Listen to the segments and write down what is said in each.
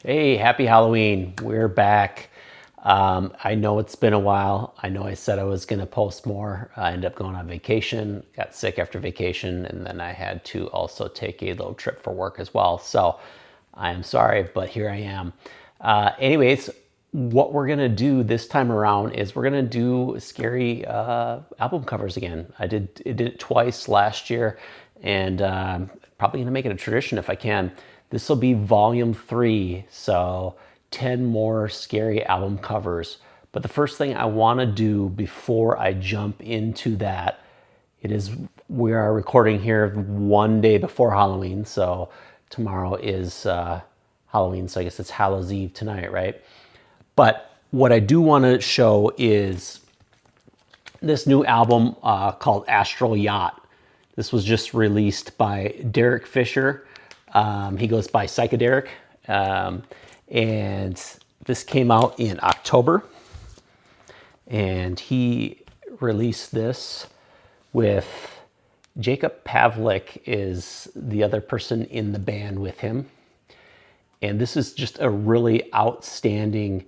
Hey, happy Halloween. We're back. I know it's been a while. I know I said I was going to post more. I ended up going on vacation, got sick after vacation, and then I had to also take a little trip for work as well. So I am sorry, but here I am. Anyways, what we're going to do this time around is we're going to do scary album covers again. I did it twice last year, and probably going to make it a tradition if I can. This will be volume 3, so 10 more scary album covers. But the first thing I want to do before I jump into that, we are recording here one day before Halloween, so tomorrow is Halloween, so I guess it's Hallows Eve tonight, right? But what I do want to show is this new album called Astral Yacht. This was just released by Derek Fisher. He goes by Psychedelic. And this came out in October. And he released this with Jacob Pavlik is the other person in the band with him. And this is just a really outstanding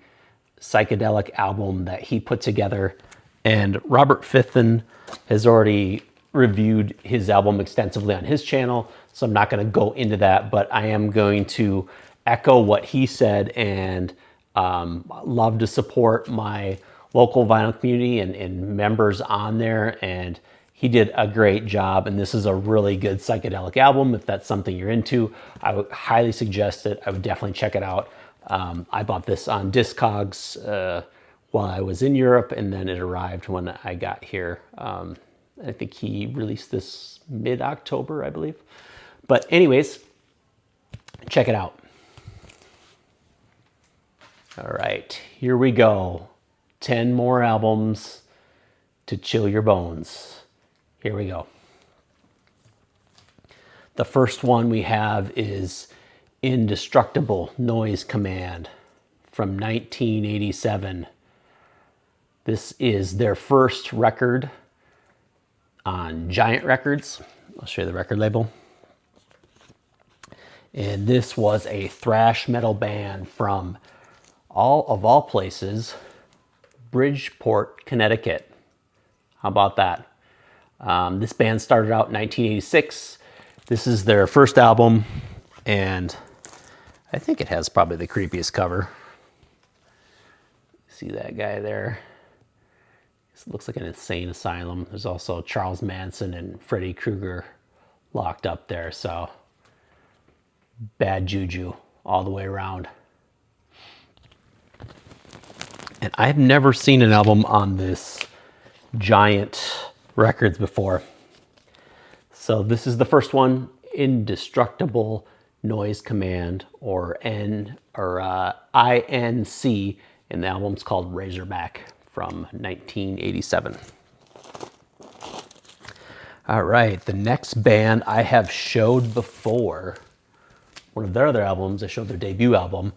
psychedelic album that he put together. And Robert Fitton has already reviewed his album extensively on his channel, so I'm not going to go into that, but I am going to echo what he said and love to support my local vinyl community and members on there. And he did a great job, and this is a really good psychedelic album. If that's something you're into, I would highly suggest it. I would definitely check it out. I bought this on Discogs while I was in Europe, and then it arrived when I got here. I think he released this mid-October, I believe. But anyways, check it out. All right, here we go. 10 more albums to chill your bones. Here we go. The first one we have is Indestructible Noise Command from 1987. This is their first record on Giant Records. I'll show you the record label. And this was a thrash metal band from all places, Bridgeport, Connecticut. How about that? This band started out in 1986. This is their first album, and I think it has probably the creepiest cover. See that guy there? This looks like an insane asylum. There's also Charles Manson and Freddy Krueger locked up there, so bad juju all the way around. And I've never seen an album on this Giant Records before. So this is the first one, Indestructible Noise Command, or INC, and the album's called Razorback from 1987. All right, the next band I have showed before. One of their other albums, I showed their debut album.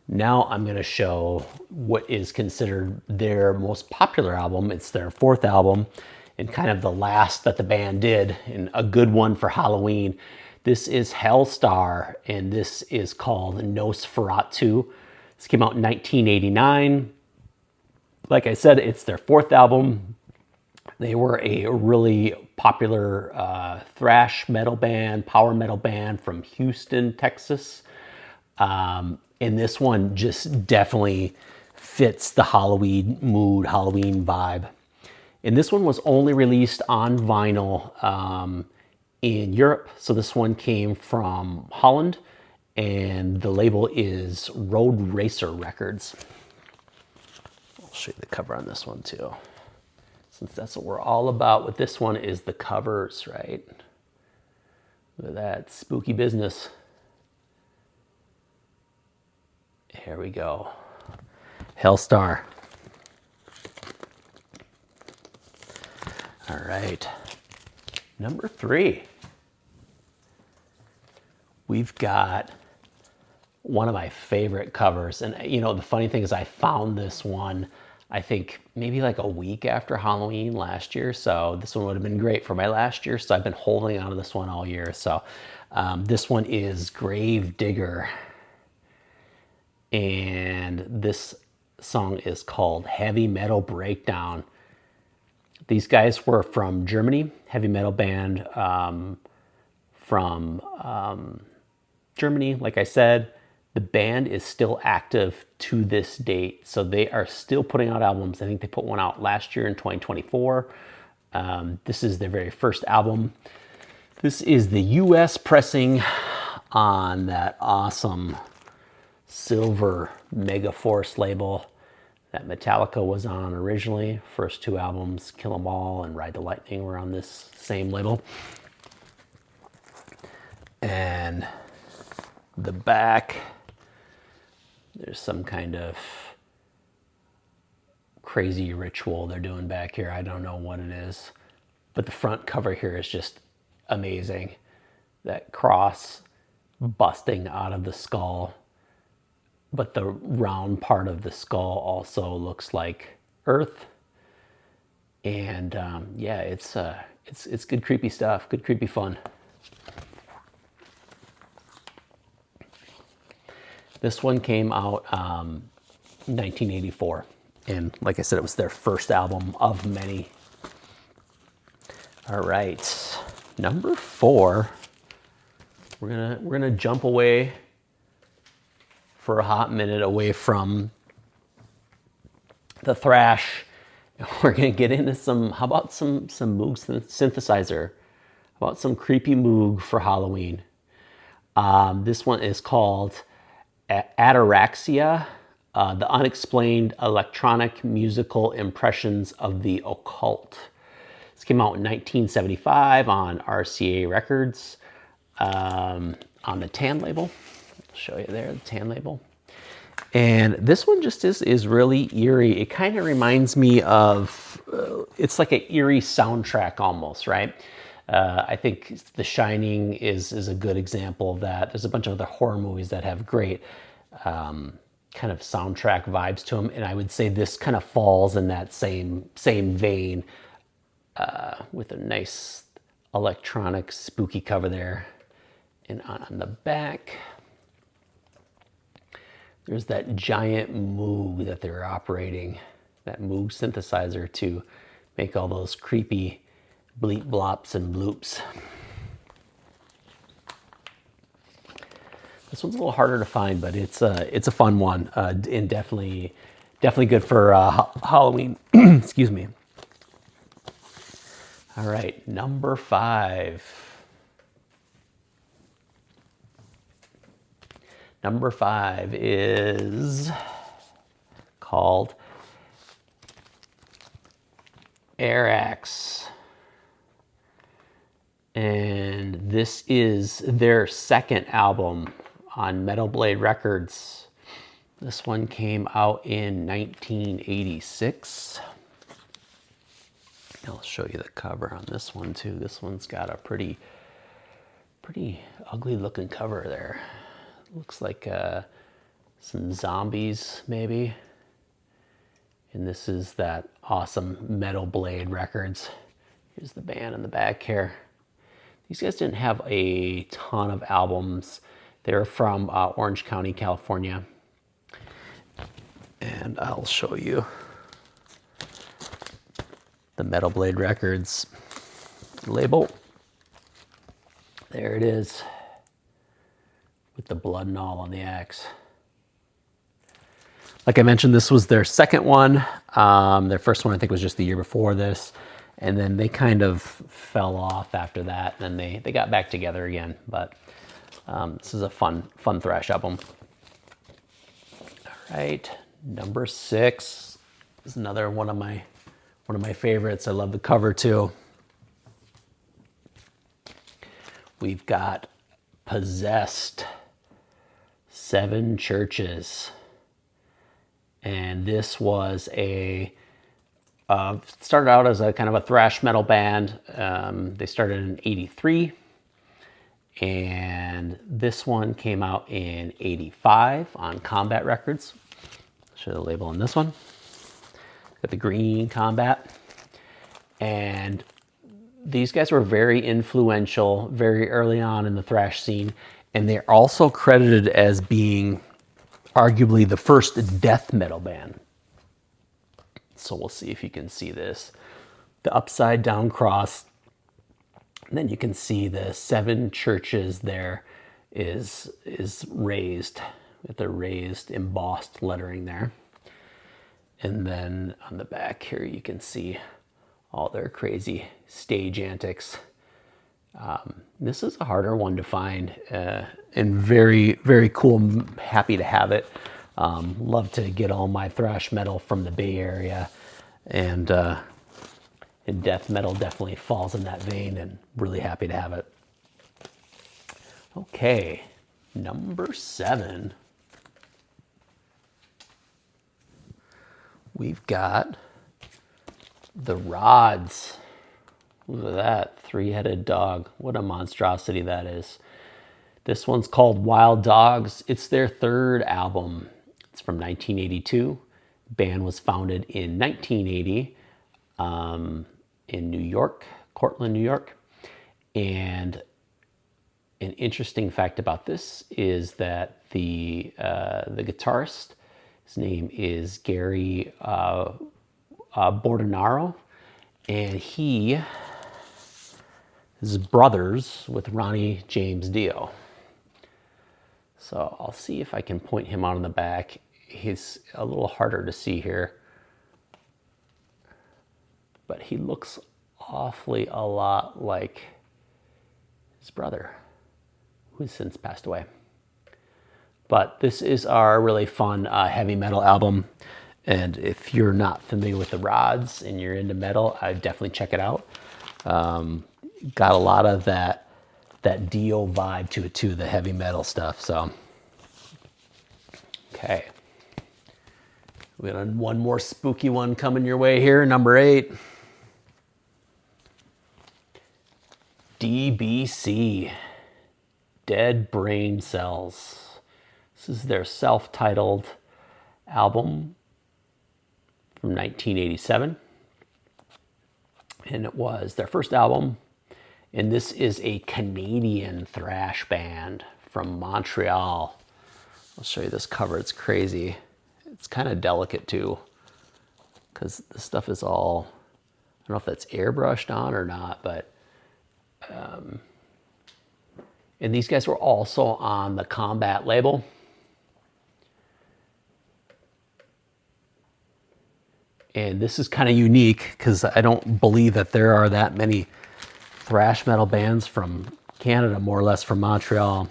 Now I'm going to show what is considered their most popular album. It's their fourth album and kind of the last that the band did, and a good one for Halloween. This is Hellstar, and this is called Nosferatu. This came out in 1989. Like I said, it's their fourth album. They were a really popular thrash metal band, power metal band from Houston, Texas. And this one just definitely fits the Halloween mood, Halloween vibe. And this one was only released on vinyl in Europe. So this one came from Holland, and the label is Road Racer Records. I'll show you the cover on this one too, since that's what we're all about with this one, is the covers, right? Look at that spooky business. Here we go. Hellstar. All right. Number 3. We've got one of my favorite covers. And you know, the funny thing is I found this one, I think maybe like a week after Halloween last year. So this one would have been great for my last year. So I've been holding on to this one all year. So this one is Grave Digger. and this song is called Heavy Metal Breakdown. These guys were from Germany, heavy metal band from Germany. Like I said, the band is still active to this date, so they are still putting out albums. I think they put one out last year in 2024. This is their very first album. This is the US pressing on that awesome silver Megaforce label that Metallica was on originally. First two albums, Kill 'Em All and Ride the Lightning, were on this same label. And the back, there's some kind of crazy ritual they're doing back here. I don't know what it is, but the front cover here is just amazing. That cross busting out of the skull, but the round part of the skull also looks like Earth. And yeah, it's good creepy stuff, good creepy fun. This one came out 1984, and like I said, it was their first album of many. All right, number 4. We're gonna jump away for a hot minute away from the thrash, and we're gonna get into some. How about some Moog synthesizer? How about some creepy Moog for Halloween? This one is called Ataraxia, the Unexplained Electronic Musical Impressions of the Occult. This came out in 1975 on RCA Records, on the Tan label. I'll show you there, the Tan label. And this one just is really eerie. It kind of reminds me of, it's like an eerie soundtrack almost, right? I think The Shining is a good example of that. There's a bunch of other horror movies that have great kind of soundtrack vibes to them, and I would say this kind of falls in that same vein, with a nice electronic spooky cover there. And on the back, there's that giant Moog that they're operating, that Moog synthesizer to make all those creepy bleep blops and bloops. This one's a little harder to find, but it's a fun one, and definitely good for Halloween. Excuse me. All right, number 5. Number 5 is called Arax. And this is their second album on Metal Blade Records. This one came out in 1986. I'll show you the cover on this one too. This one's got a pretty ugly looking cover there. Looks like some zombies maybe. And this is that awesome Metal Blade Records. Here's the band in the back here. These guys didn't have a ton of albums. They're from Orange County, California. And I'll show you the Metal Blade Records label. There it is, with the blood and all on the axe. Like I mentioned, this was their second one. Their first one, I think, was just the year before this. And then they kind of fell off after that. And then they got back together again. But this is a fun thrash album. All right, number 6 is another one of my favorites. I love the cover too. We've got Possessed, 7 Churches. And this was started out as a kind of a thrash metal band. They started in 83. And this one came out in 85 on Combat Records. I'll show you the label on this one. Got the green Combat. And these guys were very influential very early on in the thrash scene. And they're also credited as being arguably the first death metal band. So we'll see if you can see this. The upside down cross. And then you can see the 7 churches there is raised with the raised embossed lettering there. And then on the back here you can see all their crazy stage antics. This is a harder one to find and very, very cool. I'm happy to have it. Love to get all my thrash metal from the Bay Area, and death metal definitely falls in that vein, and really happy to have it. Okay, number 7. We've got the Rods. Look at that, 3-headed dog. What a monstrosity that is. This one's called Wild Dogs. It's their 3rd album. It's from 1982. The band was founded in 1980 in New York, Cortland, New York. And an interesting fact about this is that the guitarist, his name is Gary Bordenaro, and he is brothers with Ronnie James Dio. So I'll see if I can point him out in the back. He's a little harder to see here, but he looks awfully a lot like his brother, who's since passed away. But this is our really fun heavy metal album. And if you're not familiar with the Rods and you're into metal, I'd definitely check it out. Got a lot of that Dio vibe to it too, the heavy metal stuff. So, okay. We got one more spooky one coming your way here, number 8. DBC, Dead Brain Cells. This is their self-titled album from 1987. And it was their first album. And this is a Canadian thrash band from Montreal. I'll show you this cover. It's crazy. It's kind of delicate too, because the stuff is all, I don't know if that's airbrushed on or not, but and these guys were also on the Combat label. And this is kind of unique because I don't believe that there are that many thrash metal bands from Canada, more or less from Montreal.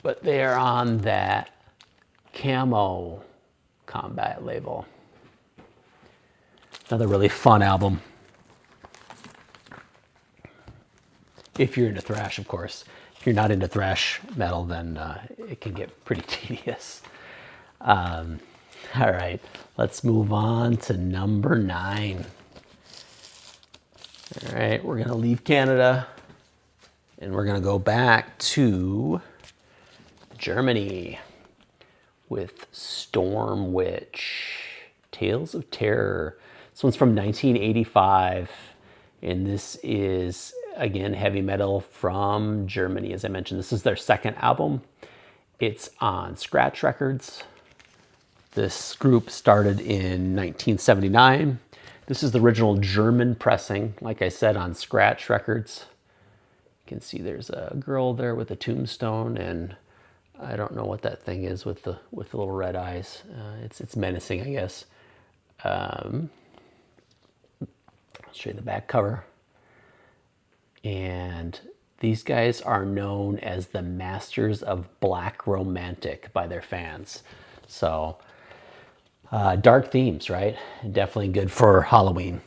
But they are on that Camo Combat label. Another really fun album. If you're into thrash, of course. If you're not into thrash metal, then it can get pretty tedious. All right, let's move on to number 9. All right, we're gonna leave Canada and we're gonna go back to Germany with Storm Witch, Tales of Terror. This one's from 1985, and this is, again, heavy metal from Germany. As I mentioned, this is their 2nd album. It's on Scratch Records. This group started in 1979. This is the original German pressing, like I said, on Scratch Records. You can see there's a girl there with a tombstone, and I don't know what that thing is with the little red eyes. It's menacing, I guess. I'll show you the back cover. And these guys are known as the Masters of Black Romantic by their fans. So, dark themes, right? Definitely good for Halloween.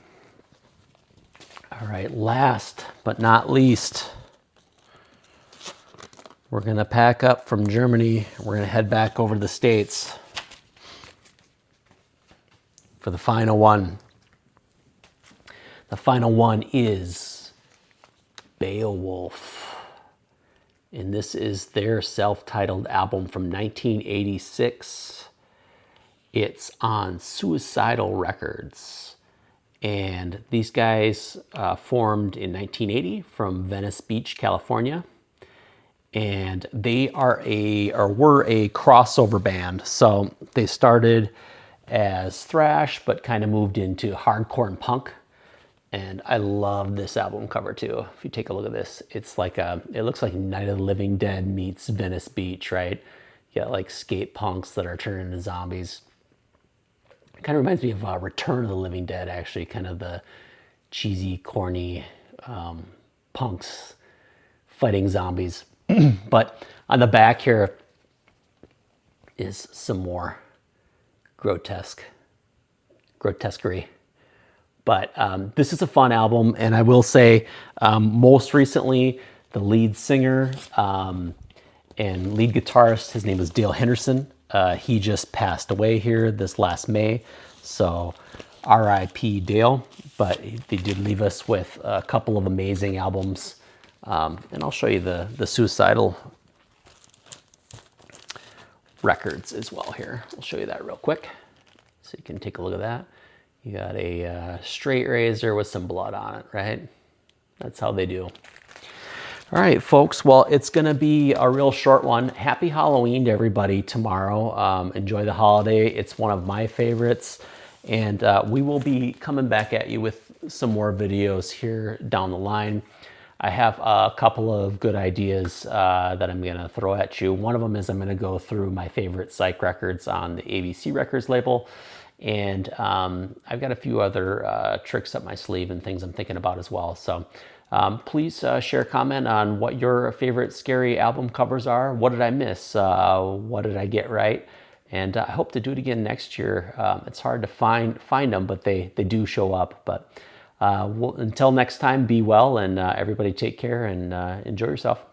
All right, last but not least, we're going to pack up from Germany. We're going to head back over to the States for the final one. The final one is Beowulf. And this is their self-titled album from 1986. It's on Suicidal Records. And these guys formed in 1980 from Venice Beach, California. and they are were a crossover band. So they started as thrash, but kind of moved into hardcore and punk. And I love this album cover too. If you take a look at this, it's like it looks like Night of the Living Dead meets Venice Beach, right? You got like skate punks that are turning into zombies. It kind of reminds me of Return of the Living Dead, actually, kind of the cheesy, corny punks fighting zombies. But on the back here is some more grotesquerie. But this is a fun album, and I will say, most recently, the lead singer and lead guitarist, his name is Dale Henderson. He just passed away here this last May, so R.I.P. Dale. But they did leave us with a couple of amazing albums, and I'll show you the Suicidal records as well here. I'll show you that real quick, so you can take a look at that. You got a straight razor with some blood on it, right? That's how they do. All right, folks. Well, it's going to be a real short one. Happy Halloween to everybody tomorrow. Enjoy the holiday. It's one of my favorites. And we will be coming back at you with some more videos here down the line. I have a couple of good ideas that I'm going to throw at you. One of them is I'm going to go through my favorite psych records on the ABC Records label. And I've got a few other tricks up my sleeve and things I'm thinking about as well. So please share a comment on what your favorite scary album covers are. What did I miss? What did I get right? And I hope to do it again next year. It's hard to find them, but they do show up. But until next time, be well, and everybody take care and enjoy yourself.